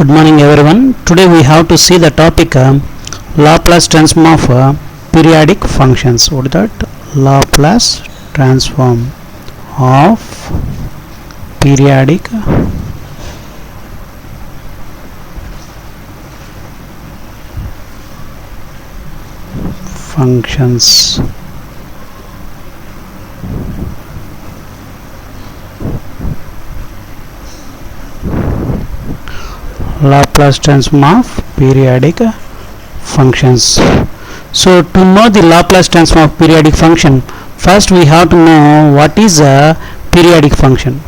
Good morning everyone. Today we have to see the topic Laplace transform of periodic functions. What is that? Laplace transform of periodic functions. Laplace transform of periodic functions. So to know the Laplace transform of periodic function, first we have to know what is a periodic function.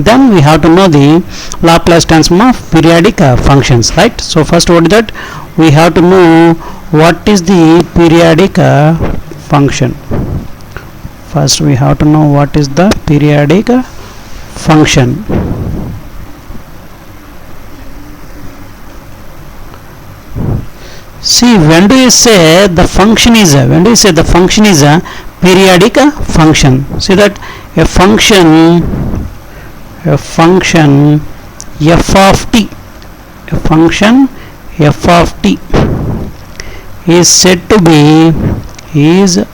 Then we have to know the Laplace transform of periodic functions, right? So first what is that? We have to know what is the periodic function. First we have to know what is the periodic function. See, when do you say the function is a periodic function? See that a function f of t is said to be periodic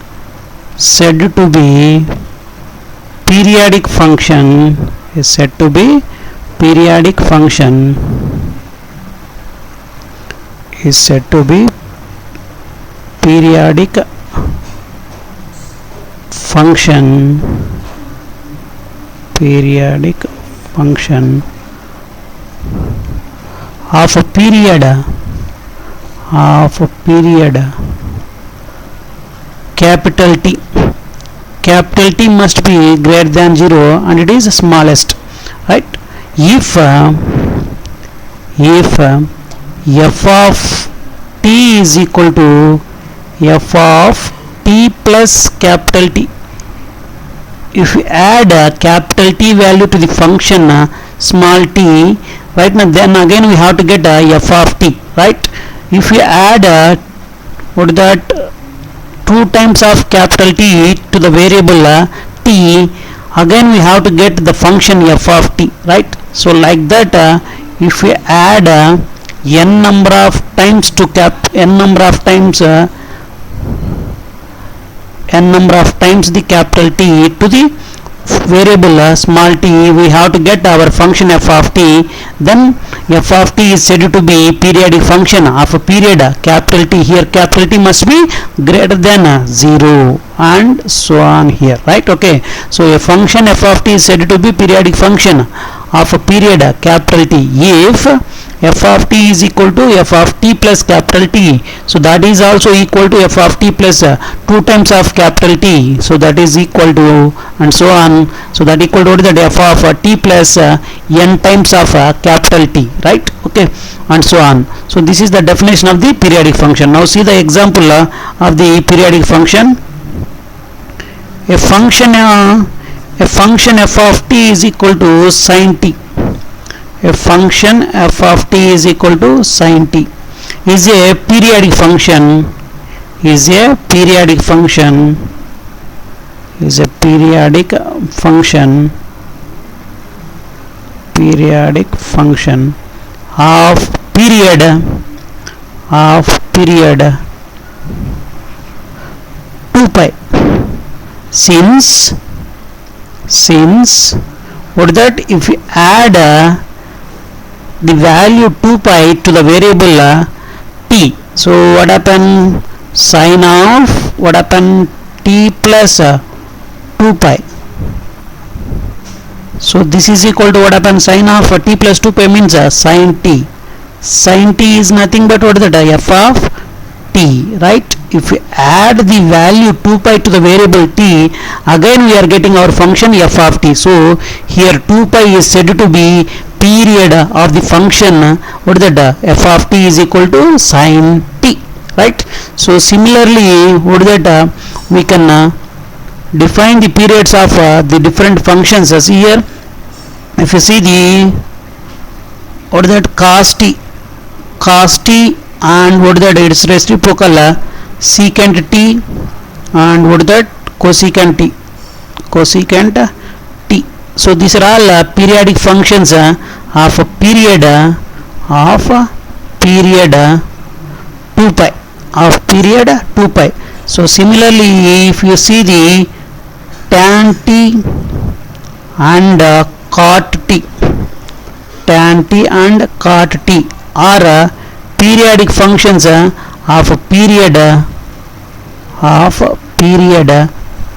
function of a period capital T. Capital T must be greater than 0 and it is the smallest, right? If f of t is equal to f of t plus capital T, if you add a capital T value to the function small t, right, now then again we have to get f of t, right? If you add 2 times of capital T to the variable t, again we have to get the function f of t, right? So like that, if we add n number of times the capital T to the variable small t, we have to get our function f of t. Then f of t is said to be periodic function of a period capital T. Here capital T must be greater than 0 and so on here, right? Okay, so a function f of t is said to be periodic function of a period capital T if f of t is equal to f of t plus capital T. So that is also equal to f of t plus 2 times of capital T. So that is equal to and so on. So that equal to that f of t plus n times of capital T, right? Okay, and so on. So this is the definition of the periodic function. Now see the example of the periodic function. A function f of t is equal to sin t. A function f of t is equal to sin t is a periodic function of period 2 pi since what is that, if you add the value 2 pi to the variable t, so what happen, sin of t plus 2 pi. So this is equal to what happens, sin of t plus 2 pi means sin t. Sin t is nothing but what is that, f of t, right? If we add the value 2 pi to the variable t, again we are getting our function f of t. So here 2 pi is said to be period of the function what is that, f of t is equal to sin t, right? So similarly what is that, we can define the periods of the different functions as here. If you see the what is that, cos t and what is that, its reciprocal secant t, and what is that, cosecant t. So these are all periodic functions of a period period 2 pi of period 2 pi. So similarly, if you see the tan t and cot t, tan t and cot t are periodic functions of a period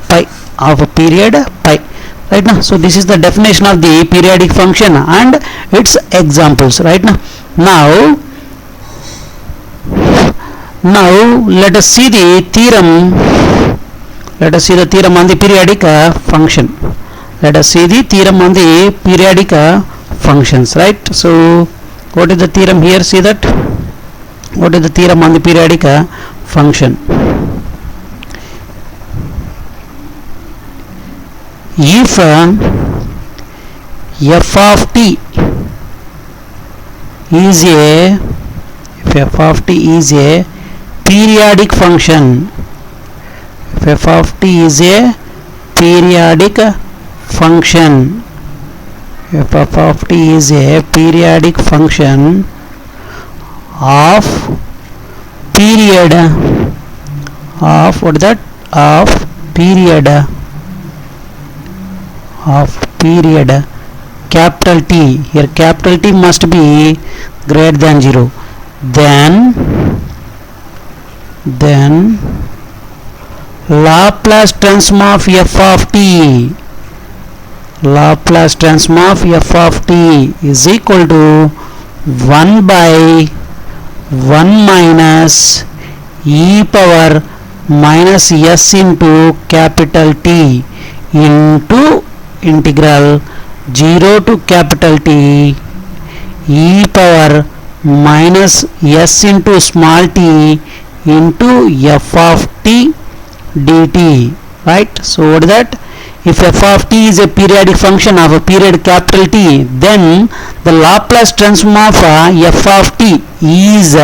pi, of a period pi, right now. So this is the definition of the periodic function and its examples, right now. Now let us see the theorem. Let us see the theorem on the periodic function. Let us see the theorem on the periodic functions, right? So what is the theorem here? See that. What is the theorem on the periodic function? If f of t is a periodic function, if f of t is a periodic function, if f of t is a periodic function of period of what is that, of period capital T, here capital T must be greater than 0, then Laplace transform of f of t, Laplace transform of f of t is equal to 1 by 1 minus e power minus s into capital T into integral 0 to capital T e power minus s into small t into f of t dt, right? So what is that? If f of t is a periodic function of a period capital T, then the Laplace transform of f of t is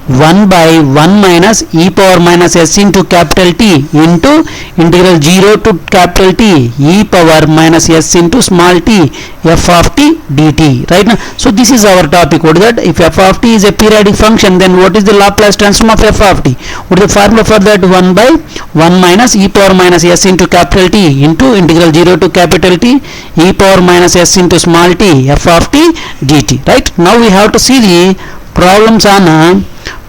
1 by 1 minus e power minus s into capital T into integral 0 to capital T e power minus s into small t f of t dt, right now. So this is our topic. What is that? If f of t is a periodic function, then what is the Laplace transform of f of t? What is the formula for that? 1 by 1 minus e power minus s into capital T into integral 0 to capital T e power minus s into small t f of t dt, right? Now we have to see the problems on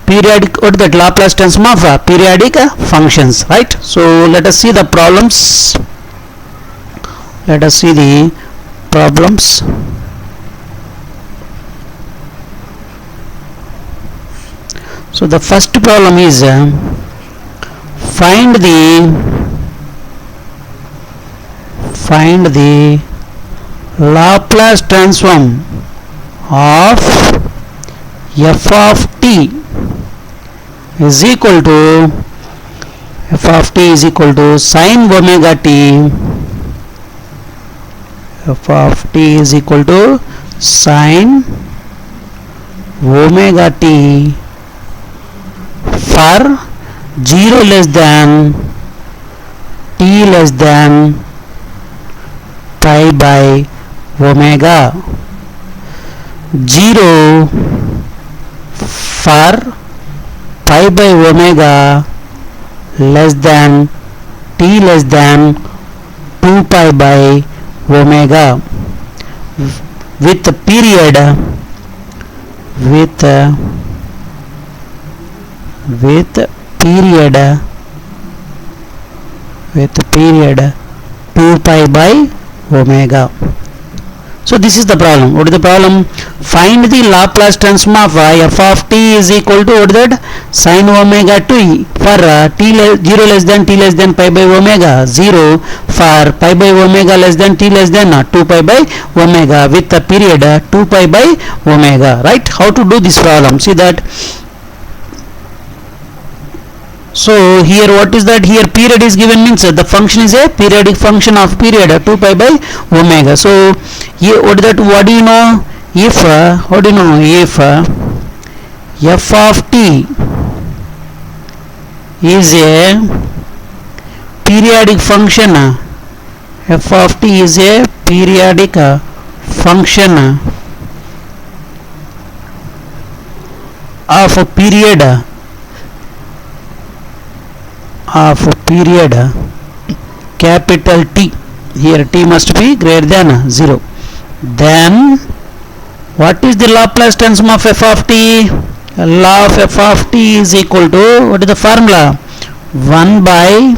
periodic, what is that, Laplace transform of periodic functions, right? So let us see the problems. Let us see the problems. So the first problem is find the Laplace transform of f of t is equal to sin omega t, f of t is equal to sin omega t for 0 less than t less than pi by omega, 0 for pi by omega less than t less than 2 pi by omega with the period 2 pi by omega. So this is the problem. What is the problem? Find the Laplace transform of f of t is equal to what is that? Sin omega t for 0 less than t less than pi by omega, 0 for pi by omega less than t less than 2 pi by omega with the period 2 pi by omega, right? How to do this problem? See that. So here what is that? Here period is given, means the function is a periodic function of period 2 pi by omega. So here what is that? What do you know? If f of t is a periodic function, f of t is a periodic function of a period capital T, here T must be greater than 0, then what is the Laplace transform of f of t? Law of f of t is equal to, what is the formula? 1 by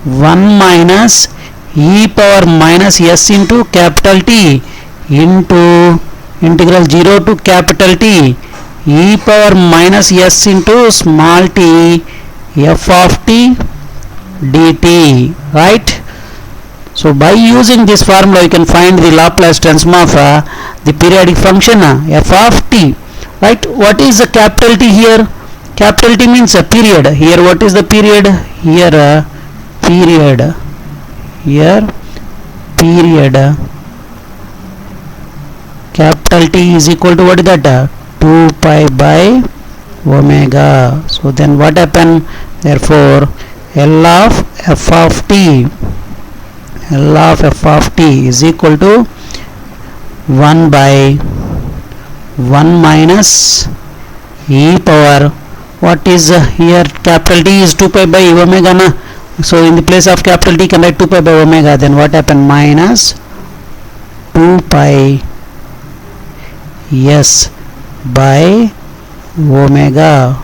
1 minus e power minus s into capital T into integral 0 to capital T e power minus s into small t f of t dt, right? So by using this formula you can find the Laplace transform of the periodic function f of t, right? What is the capital T here? Capital T means a period. Here what is the period? Here period, capital T is equal to, what is that? 2 pi by omega. So then what happen? Therefore L of f of t is equal to 1 by 1 minus e power, what is here? Capital T is 2 pi by omega na? So in the place of capital T can write 2 pi by omega, then what happen? Minus 2 pi s by omega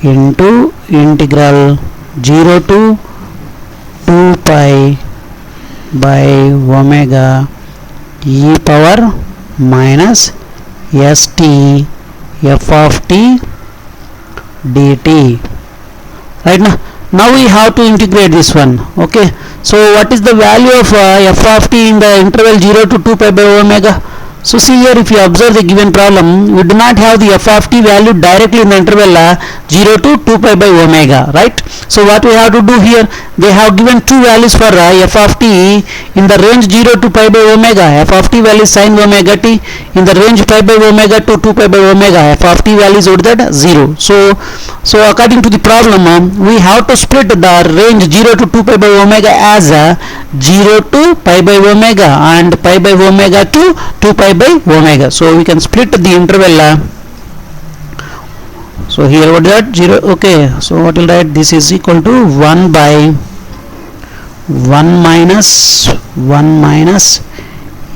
into integral 0 to 2 pi by omega e power minus st f of t dt, right? Now we have to integrate this one. Okay, so what is the value of f of t in the interval 0 to 2 pi by omega? So see here, if you observe the given problem, we do not have the f of t value directly in the interval 0 to 2 pi by omega, right? So what we have to do here, they have given two values for f of t in the range 0 to pi by omega. F of t value is sin omega t. In the range pi by omega to 2 pi by omega, f of t value is what, that 0. So according to the problem, we have to split the range 0 to 2 pi by omega as 0 to pi by omega and pi by omega to 2 pi by omega. So we can split the interval. So here what is that? 0. Okay, so what will write? This is equal to 1 by 1 minus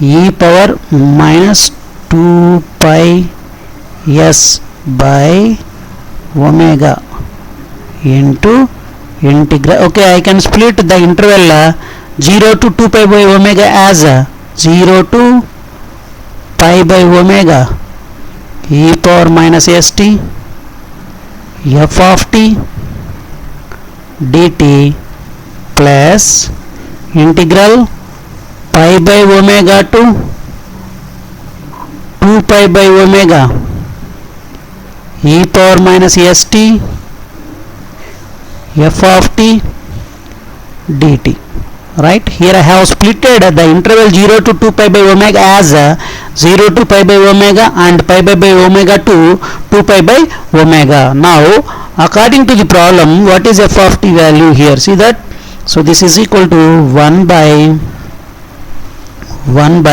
e power minus 2 pi s by omega into integral. Okay, I can split the interval 0 to 2 pi by omega as 0 to pi by omega e power minus st f of t dt plus integral pi by omega to 2 pi by omega e power minus st f of t dt, right? Here I have splitted the interval 0 to 2 pi by omega as 0 to pi by omega and pi by omega to 2 pi by omega. Now according to the problem, what is f of t value here? See that? So this is equal to 1 by 1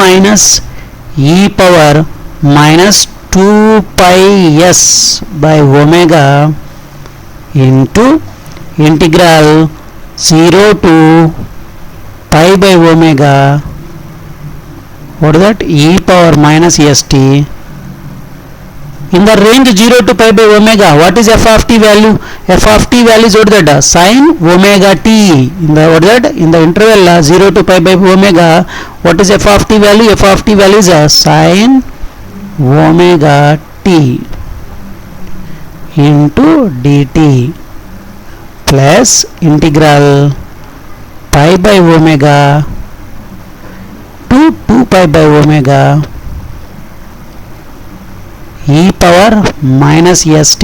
minus e power minus 2 pi s by omega into integral 0 to pi by omega, what is that? E power minus st in the range 0 to pi by omega. What is f of t value? F of t value is what is that? Sin omega t. In the, what is that? In the interval 0 to pi by omega, what is f of t value? F of t value is sin omega t into dt plus integral pi by omega to 2 pi by omega e power minus st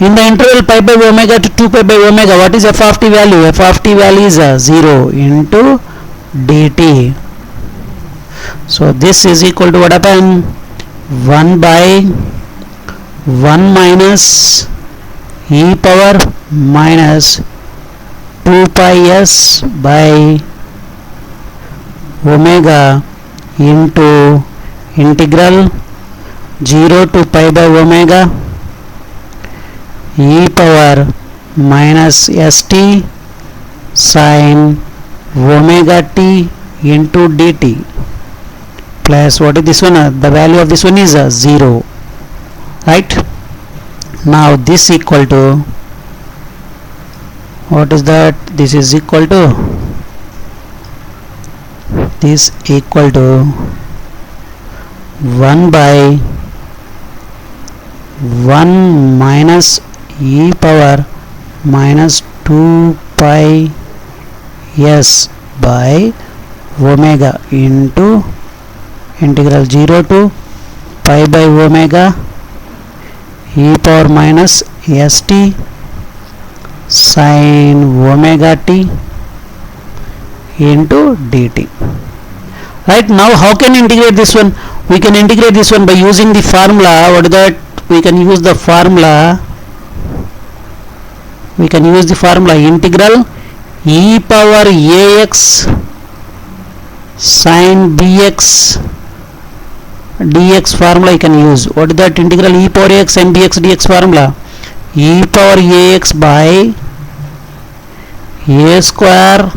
in the interval pi by omega to 2 pi by omega. What is f of t value? F of t value is 0 into dt. So this is equal to what happen? 1 by 1 minus e power minus 2 pi s by omega into integral 0 to pi by omega e power minus st sin omega t into dt plus what is this one, the value of this one is 0, right? Now this equal to, what is that, this is equal to, this equal to 1 by 1 minus e power minus 2 pi s by omega into integral 0 to pi by omega e power minus st sin omega t into dt. Right, now how can integrate this one? We can integrate this one by using the formula. What is that? We can use the formula, integral e power ax sin bx dx formula you can use. What is that? Integral e power ax sin bx dx formula, e power ax by a square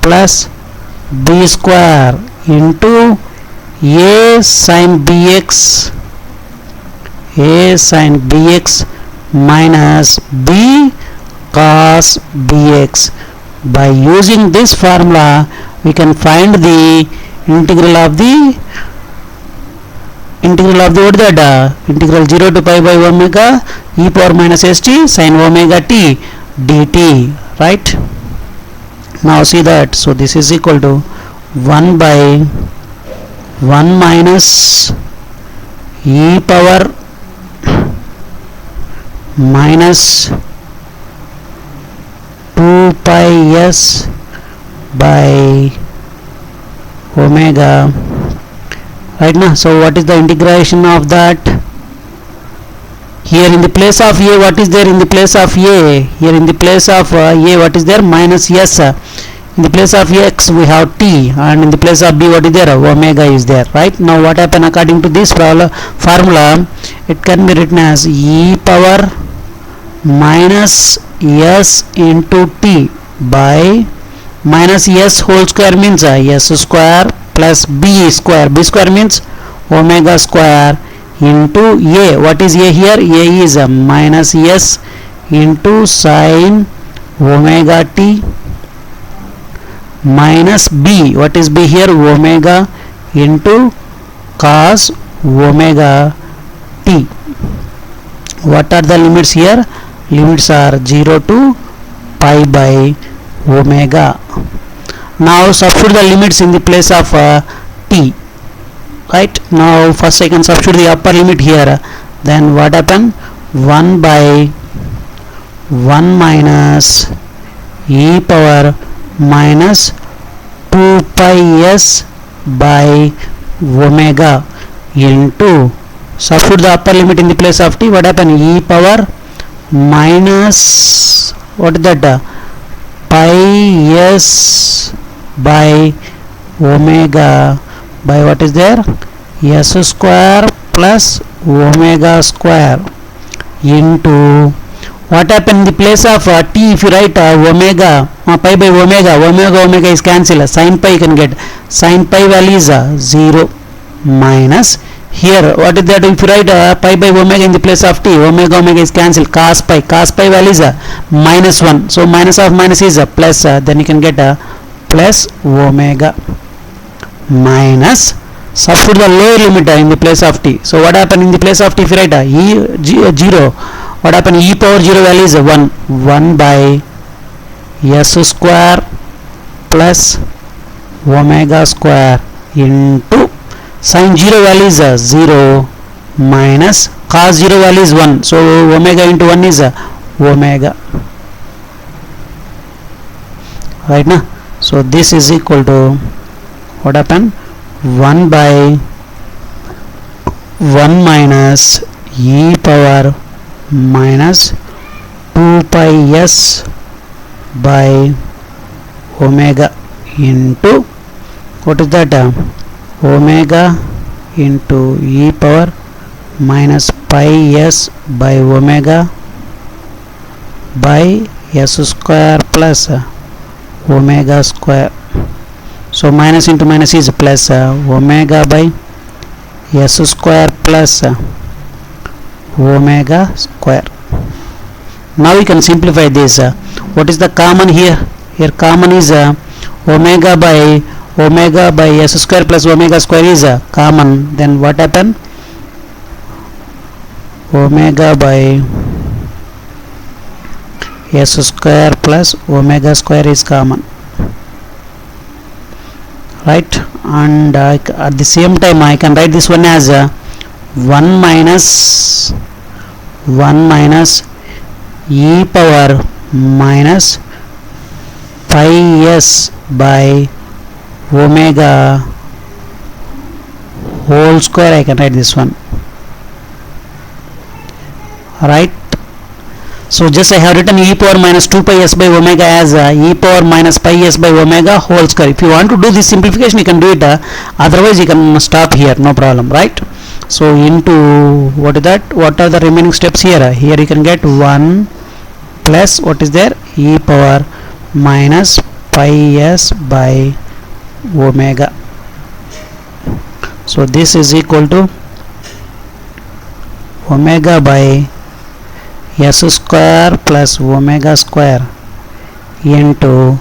plus b square into a sin bx minus b cos bx. By using this formula we can find the integral of the what is that, integral 0 to pi by omega e power minus st sin omega t dt, right? Now see that, so this is equal to 1 by 1 minus e power minus 2 pi s by omega, right now. So what is the integration of that? Here in the place of a, what is there in the place of a? Here in the place of a, what is there? Minus s. In the place of x we have t, and in the place of b what is there? Omega is there, right? Now what happen according to this formula? It can be written as e power minus s into t by minus s whole square means s square plus b square. B square means omega square into a. What is a here? A is minus s into sin omega t minus b. What is b here? Omega into cos omega t. What are the limits here? Limits are 0 to pi by omega. Now substitute the limits in the place of t, right? Now first I can substitute the upper limit here, then what happen? 1 by 1 minus e power minus 2 pi s by omega into, substitute the upper limit in the place of t, what happen? E power minus, what is that, pi s by omega by what is there? S square plus omega square into, what happened in the place of t? If you write omega, pi by omega is cancelled, sin pi you can get, sin pi value is 0 minus, here what is that? If you write pi by omega in the place of t, omega is cancelled, cos pi value is minus 1, so minus of minus is plus, then you can get plus omega minus, substitute the lower limit in the place of t. So what happened in the place of t? If you write 0, what happened? E power 0 value is 1 by s square plus omega square into sin 0 value is 0 minus cos 0 value is 1, so omega into 1 is omega, right now. So this is equal to, what happened? 1 by 1 minus e power minus 2 pi s by omega into what is that omega into e power minus pi s by omega by s square plus omega square. So minus into minus is plus omega by s square plus omega square. Now we can simplify this. What is the common here? Here common is omega by s square plus omega square is common. Then what happen? Omega by s square plus omega square is common, right? And at the same time I can write this one as 1 minus e power minus pi s by omega whole square. I can write this one, right? So just I have written e power minus 2 pi s by omega as e power minus pi s by omega whole square. If you want to do this simplification you can do it, otherwise you can stop here, no problem, right? So into what is that? What are the remaining steps here? Here you can get 1 plus what is there? E power minus pi s by omega. So this is equal to omega by s square plus omega square into,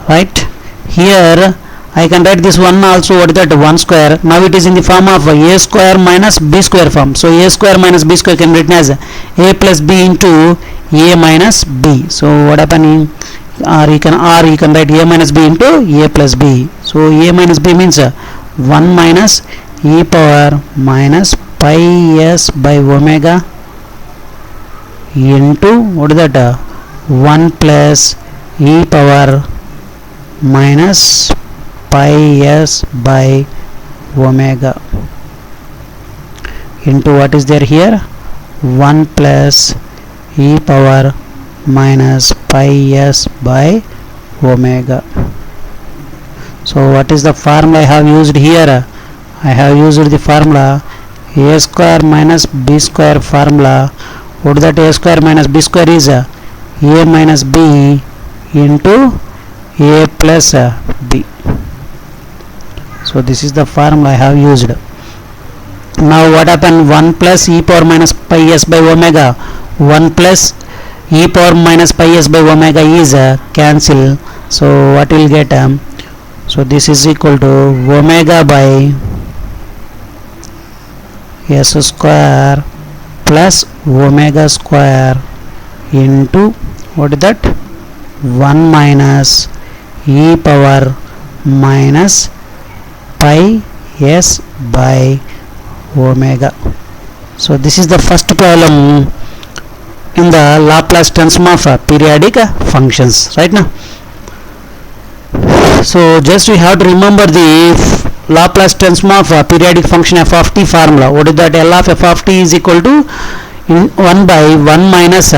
right? Here I can write this one also, what is that? 1 square. Now it is in the form of a square minus b square form. So a square minus b square can be written as a plus b into a minus b. So what happening? Or you can write a minus b into a plus b. So a minus b means 1 minus e power minus pi s by omega into what is that? 1 plus e power minus pi s by omega into what is there here? 1 plus e power minus pi s by omega. So what is the formula I have used here? I have used the formula a square minus b square formula. What is that? A square minus b square is a minus b into a plus b. So this is the formula I have used. Now what happened? 1 plus e power minus pi s by omega, 1 plus e power minus pi s by omega is cancel. So what will get? So this is equal to omega by s square plus omega square into what is that? 1 minus e power minus pi s by omega. So this is the first problem in the Laplace transform of periodic functions, right? Now so just we have to remember the Laplace transform of periodic function f of t formula. What is that? L of f of t is equal to 1 by 1 minus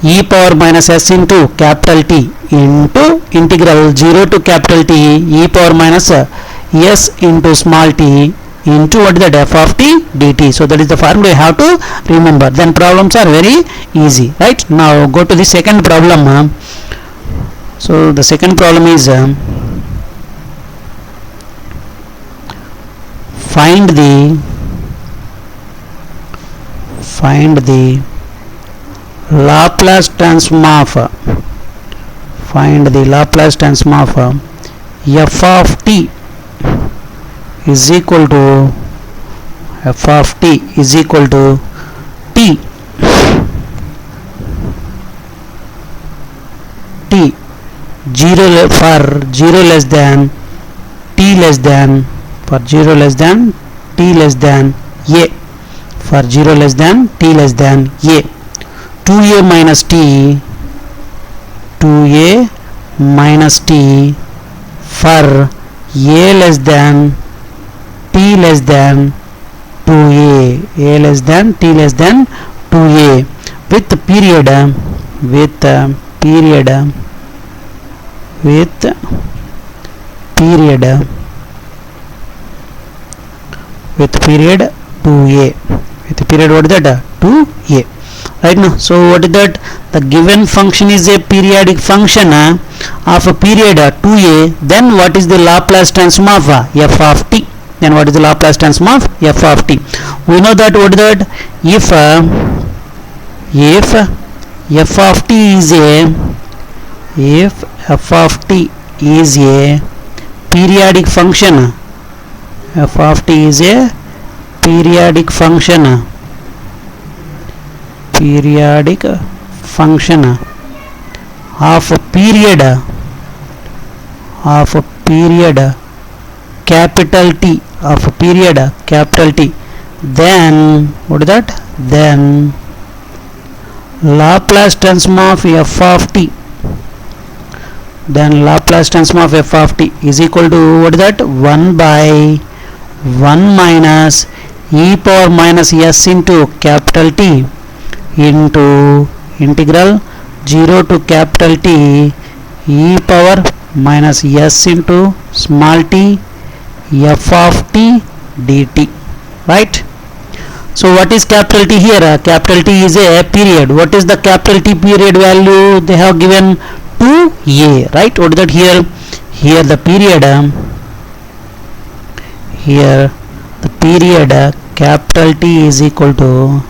e power minus s into capital T into integral 0 to capital T e power minus s into small t into what is that? F of t dt. So that is the formula you have to remember. Then problems are very easy, right? Now go to the second problem. So the second problem is find the Laplace transform of f of t is equal to t 0 for 0 less than t less than for 0 less than t less than a for 0 less than t less than a 2a minus t for a less than t less than 2a less than t less than 2a with period with period 2a, with period what is that 2a, right? Now so what is that, the given function is a periodic function of a period 2a, then what is the Laplace transform of f of t? Then what is the Laplace transform of f of t? We know that what is that, if f of t is a periodic function, f of t is a periodic function of a period capital T, then what is that, then Laplace transform of f of t, is equal to what is that, 1 by 1 minus e power minus s into capital T into integral 0 to capital T e power minus s into small t f of t dt, right? So what is capital T here? Capital T is a period. What is the capital T period value? They have given 2a, right? What is that here? Here the period capital T is equal to,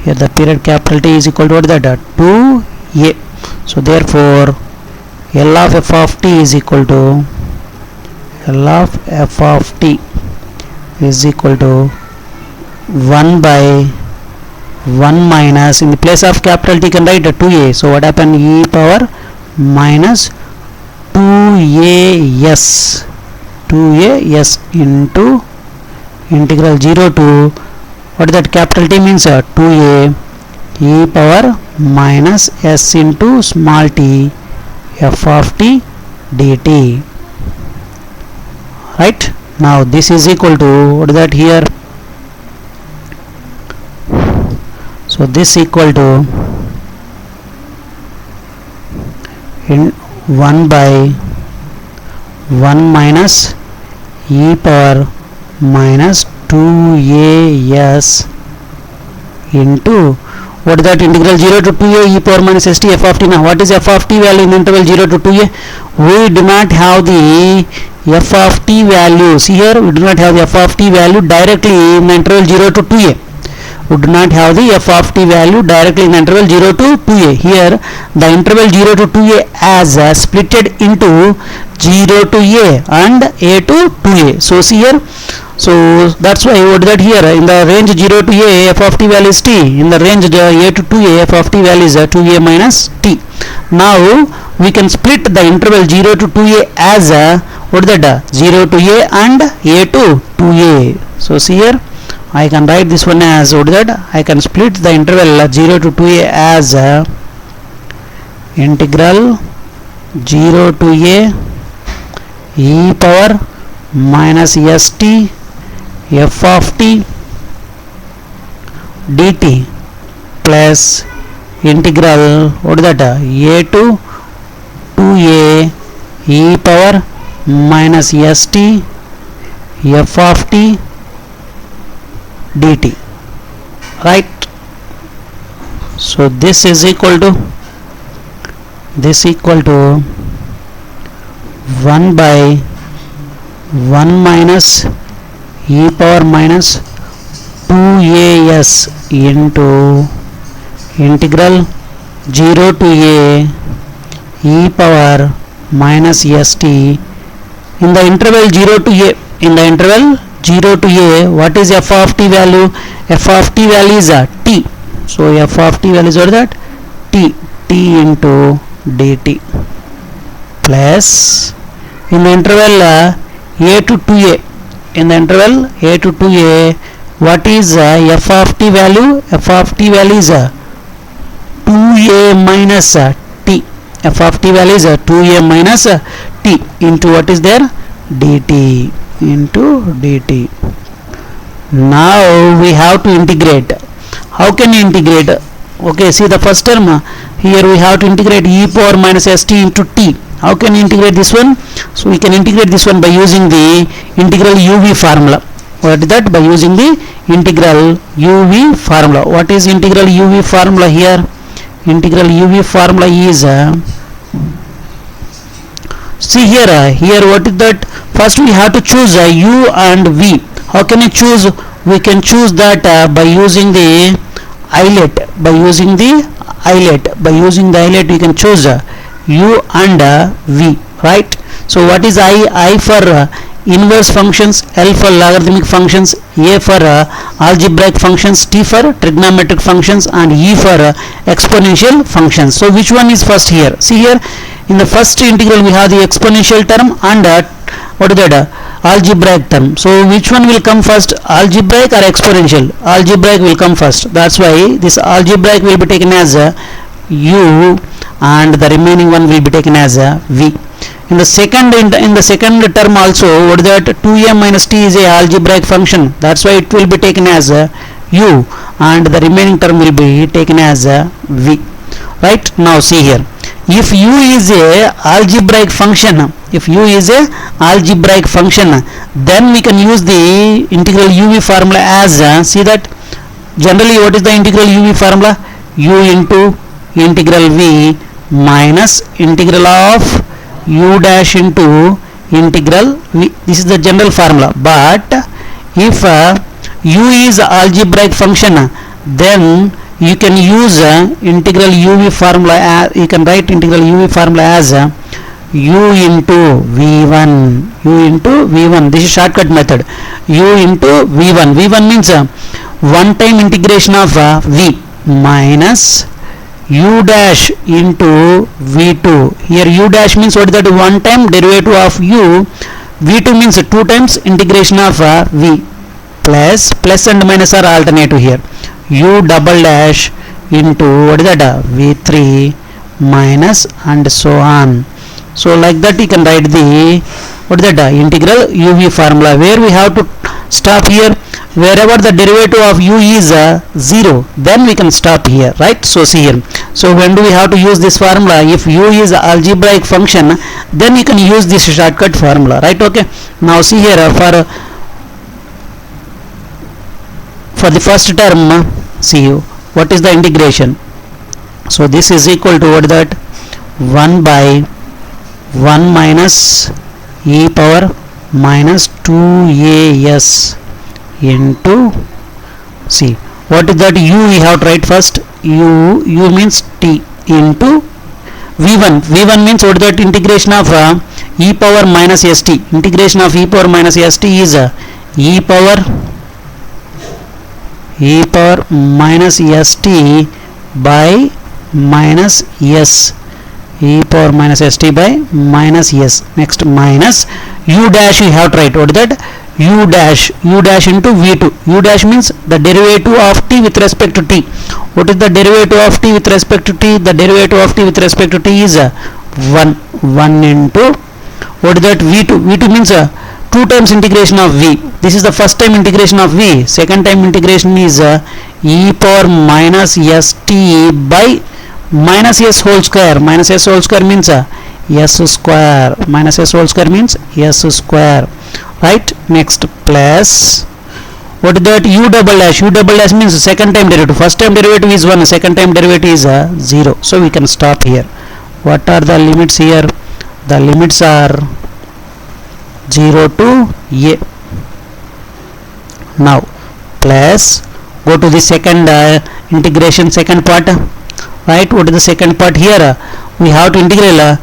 here the period capital T is equal to what is that, 2a. So therefore L of f of t is equal to 1 by 1 minus, in the place of capital T can write 2a, so what happened, e power minus 2as into integral 0 to what is that, capital T means 2a e power minus s into small t f of t dt, right? Now this is equal to what is that here, so this equal to 1 by 1 minus e power minus 2as into what is that, integral 0 to 2a e power minus st f of t. Now what is f of t value in the interval 0 to 2a? We do not have the f of t value. See here, we do not have the f of t value directly in the interval 0 to 2a. We do not have the f of t value directly in the interval 0 to 2a. Here the interval 0 to 2a as splitted into 0 to a and a to 2a. So see here, so that's why what is that here, in the range 0 to a f of t value is t, in the range a to 2a f of t value is 2a minus t. Now we can split the interval 0 to 2a as what is that, 0 to a and a to 2a. So see here, I can write this one as what is that, I can split the interval 0 to 2a as integral 0 to a e power minus st f of t dt plus integral what is that, a to 2a e power minus st f of t dt, right? So this is equal to 1 by 1 minus e power minus 2as into integral 0 to a e power minus st in the interval 0 to a. In the interval 0 to a, what is f of t value? F of t value is t. So f of t value is what is that, t into dt plus in the interval a to 2a, in the interval a to 2a, what is f of t value? F of t value is 2a minus t. F of t value is 2a minus t into what is there, dt into dt. Now we have to integrate. How can you integrate? Okay, see the first term here, we have to integrate e power minus st into t. How can you integrate this one? So we can integrate this one by using the integral uv formula. What is that? By using the integral uv formula. What is integral uv formula here? Integral uv formula is see here what is that? First we have to choose u and v. How can you choose? We can choose that by using the eyelet. By using the eyelet we can choose u and v, right? So what is I for inverse functions, L for logarithmic functions, A for algebraic functions, T for trigonometric functions, and E for exponential functions. So which one is first here? See here, in the first integral we have the exponential term and what is that? Algebraic term. So which one will come first, algebraic or exponential? Algebraic will come first. That's why this algebraic will be taken as u and the remaining one will be taken as v. In the second term also, what is that? 2a minus t is a algebraic function. That's why it will be taken as u and the remaining term will be taken as v. Right? Now see here, if u is a algebraic function, then we can use the integral uv formula as see that generally what is the integral uv formula? U into integral v minus integral of u dash into integral v. This is the general formula. But if u is algebraic function, then you can use integral uv formula. You can write integral uv formula as u into v1. This is shortcut method. U into v1. V1 means one time integration of v minus u dash into v2. Here u dash means what is that? One time derivative of u. v2 means two times integration of v. Plus and minus are alternative here. U double dash into what is that? v3 minus and so on. So like that you can write the what is that? Integral uv formula, where we have to stop here. Wherever the derivative of u is 0, then we can stop here, right? So see here, so when do we have to use this formula? If u is algebraic function, then you can use this shortcut formula, right? Okay, now see here, for the first term, see what is the integration. So this is equal to what is that? 1 by 1 minus e power minus 2as into, see what is that? U we have to write first. U means t into v1. V1 means what is that? Integration of e power minus st. Integration of e power minus st is e power minus st by minus s. E power minus st by minus s. Next minus u dash we have to write. What is that? U dash into v2. U dash means the derivative of t with respect to t. What is the derivative of t with respect to t? The derivative of t with respect to t is 1 into what is that? v2. V2 means two times integration of v. This is the first time integration of v. Second time integration is e power minus st by minus s whole square. Minus s whole square means s square. Minus s whole square means s square. Right? Next plus what is that? U double dash. U double dash means second time derivative. First time derivative is 1, second time derivative is 0. So we can stop here. What are the limits here? The limits are 0 to a. Now plus go to the second integration, second part. Right? What is the second part here? We have to integral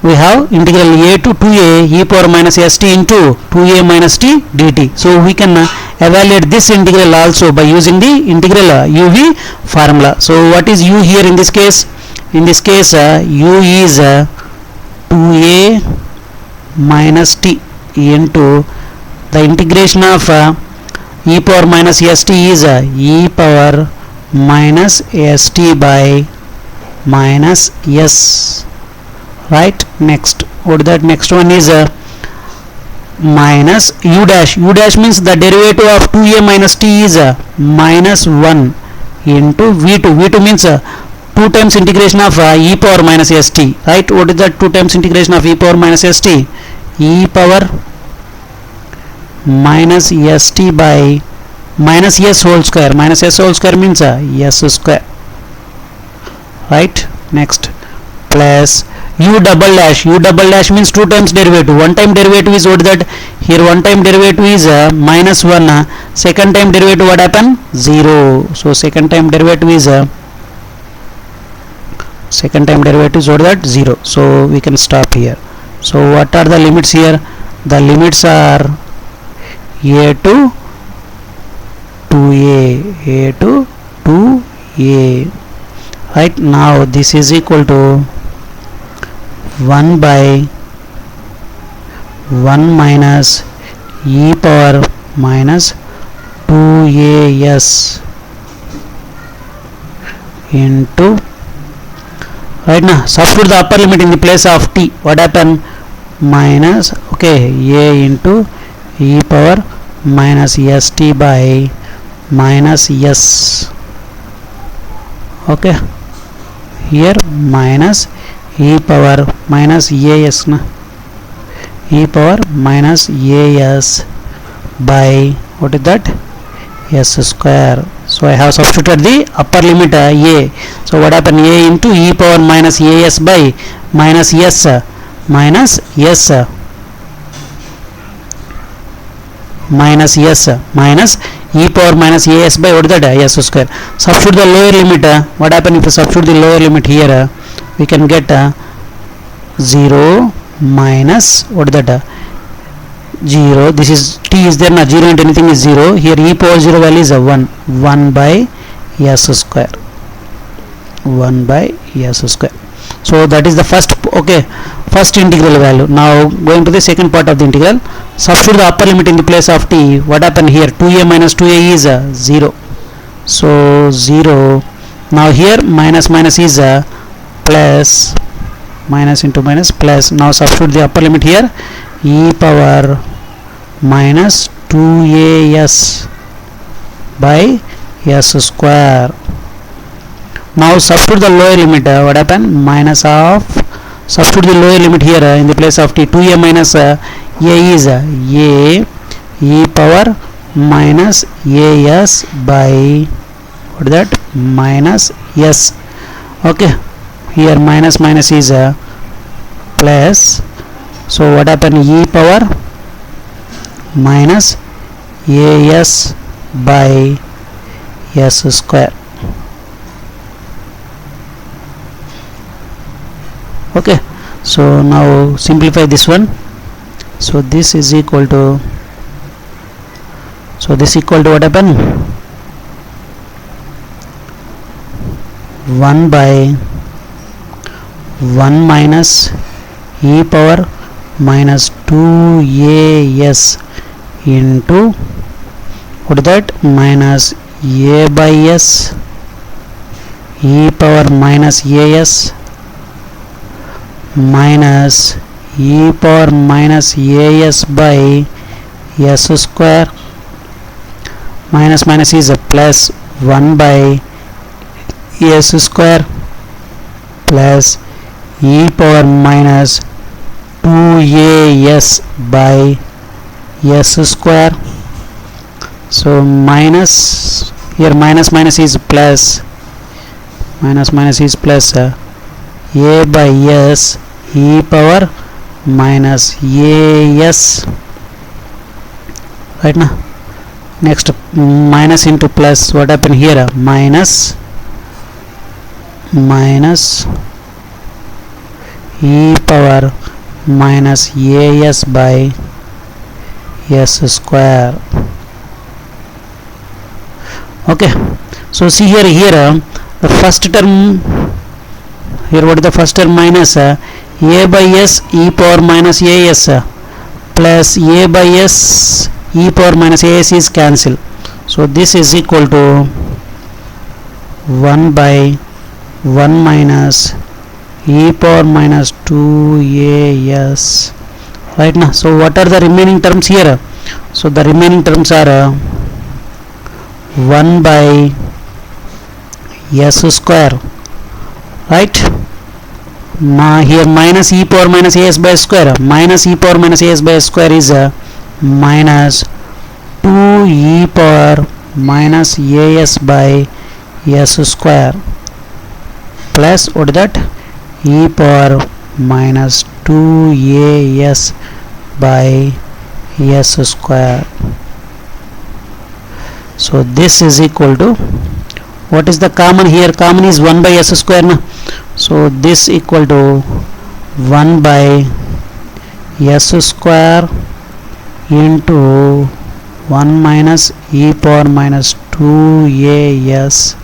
we have integral a to 2a e power minus st into 2a minus t dt. So we can evaluate this integral also by using the integral uv formula. So what is u here in this case? In this case u is 2a minus t into the integration of e power minus st is e power minus st by minus s. Right? Next what that? Next one is minus u dash. U dash means the derivative of 2a minus t is minus 1 into v2. V2 means 2 times integration of e power minus st, right? What is that 2 times integration of e power minus st? E power minus st by minus s whole square. Minus s whole square means s square, right? Next, plus u double dash. U double dash means 2 times derivative. One time derivative is what that? Here one time derivative is minus 1. Second time derivative what happen? 0. So second time derivative is what that? 0. So we can stop here. So what are the limits here? The limits are a to 2a, a to 2a. Right, now this is equal to 1 by 1 minus e power minus 2as into, right now substitute the upper limit in the place of t. What happen? Minus, okay, a into e power minus st by minus s. Okay, here minus e power minus as na, e power minus as by what is that? S square. So I have substituted the upper limit a. So what happen? A into e power minus as by minus s minus s minus s minus e power minus as by what is that? S square. Substitute the lower limit. What happen if you substitute the lower limit here? We can get 0 minus what is that? 0. This is t is there na, 0 and anything is 0. Here e power 0 value is 1. 1 by s square. 1 by s square. So that is the first, okay, first integral value. Now going to the second part of the integral. Substitute the upper limit in the place of t. What happened here? 2a minus 2a is 0. So 0. Now here minus minus is plus, minus into minus plus. Now substitute the upper limit here. E power minus 2as by s square. Now substitute the lower limit. What happened? Minus of, substitute the lower limit here in the place of t. 2a minus a is a e power minus as by what is that? Minus s. Okay, here minus minus is a plus. So what happened? E power minus as by s square. Okay, so now simplify this one. So this is equal to, so this equal to what happened? 1 by 1 minus e power minus 2as into what is that? Minus a by s e power minus as minus e power minus as by s square. Minus minus is a plus 1 by s square plus e power minus 2as by s square. So minus, here minus minus is plus, minus minus is plus a by s e power minus as, right now. Next minus into plus. What happened here? Minus minus e power minus as by s square. Okay, so see here, the first term here, what is the first term? Minus a by s e power minus as plus a by s e power minus as is cancel. So this is equal to 1 by 1 minus e power minus 2as, right now. So what are the remaining terms here? So the remaining terms are 1 by s square right? Here minus e power minus as by square, minus e power minus as by square is minus 2 e power minus as by s square plus what is that, e power minus 2 as by s square. So this is equal to, what is the common here? Common is 1 by s square na? So this equal to 1 by s square into 1 minus e power minus 2as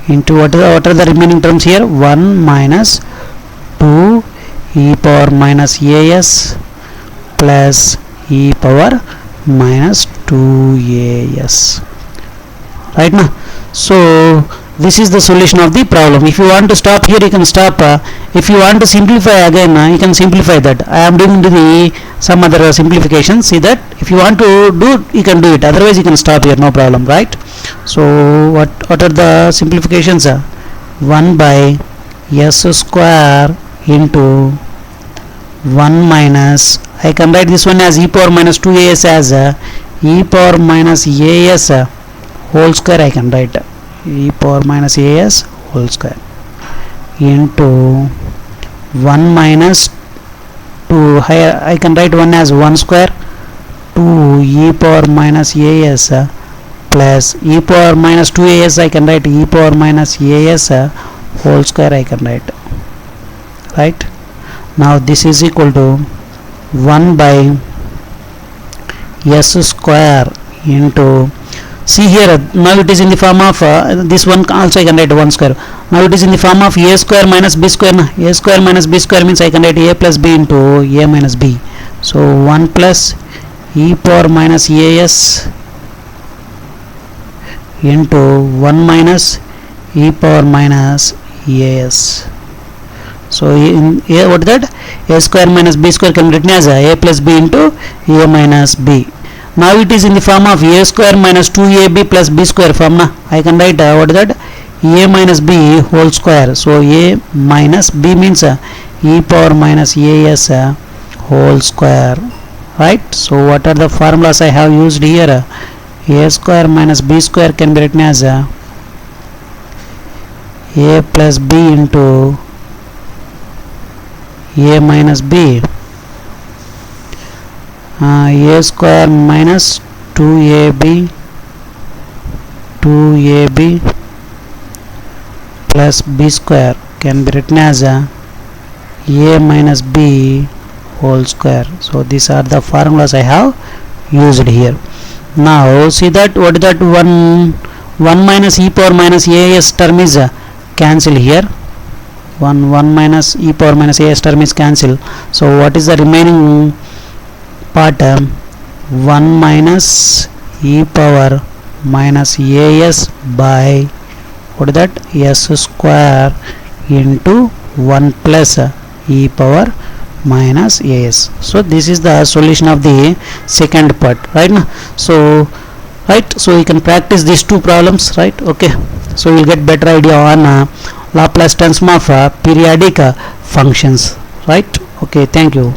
into what are the remaining terms here? 1 minus 2 e power minus as plus e power minus 2as, right now. So this is the solution of the problem. If you want to stop here, you can stop. If you want to simplify again, you can simplify that. I am doing some other simplification. See that if you want to do, you can do it, otherwise you can stop here, no problem, right? So what are the simplifications? 1 by s square into 1 minus, I can write this one as e power minus 2as as e power minus as whole square. I can write e power minus as whole square into 1 minus 2, here I can write 1 as 1 square, 2 e power minus as plus e power minus 2as, I can write e power minus as whole square, I can write, right? Now this is equal to 1 by s square into, see here, now it is in the form of this one also I can write 1 square. Now it is in the form of a square minus b square. A square minus b square means I can write a plus b into a minus b. So 1 plus e power minus as into 1 minus e power minus as. So in a, what is that? A square minus b square can be written as a plus b into a minus b. Now it is in the form of a square minus 2ab plus b square form. I can write what is that? A minus b whole square. So a minus b means e power minus as whole square, right? So what are the formulas I have used here? A square minus b square can be written as a plus b into a minus b, a square minus 2ab plus b square can be written as a minus b whole square. So these are the formulas I have used here. Now see that what is that, 1 minus e power minus as term is cancel here. 1 minus e power minus as term is cancel. So what is the remaining part? 1 minus e power minus as by what is that, s square into 1 plus e power minus as. So this is the solution of the second part, right? So so you can practice these two problems, right? Okay, so you will get better idea on Laplace transform of periodic functions, right? Okay, thank you.